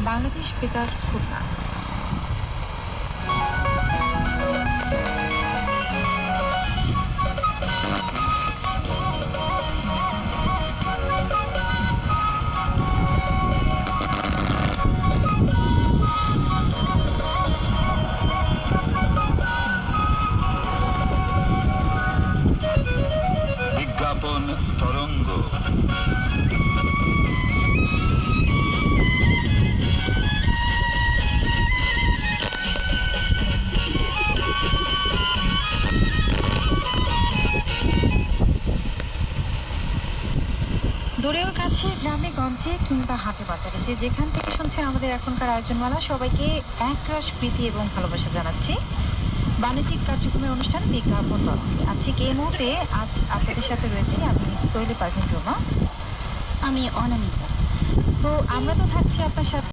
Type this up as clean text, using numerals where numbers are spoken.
বাংলাদেশ বেতার খুলনা। বিজ্ঞাপন তরঙ্গ। দূরের কাছে, গ্রামে গঞ্জে কিংবা হাটে বাজারে, যে যেখান থেকে শুনছে আমাদের এখনকার আয়োজনমালা, সবাইকে একরাশ প্রীতি এবং ভালোবাসা জানাচ্ছি। বাণিজ্যিক কার্যক্রমের অনুষ্ঠান বিজ্ঞাপন তরঙ্গে। আজকে এই মুহূর্তে আজ আপনাদের সাথে রয়েছি আমি তৈলি পারভিন রুমা। আমি অনামিকা। তো আমরা তো থাকছি আপনার সাথে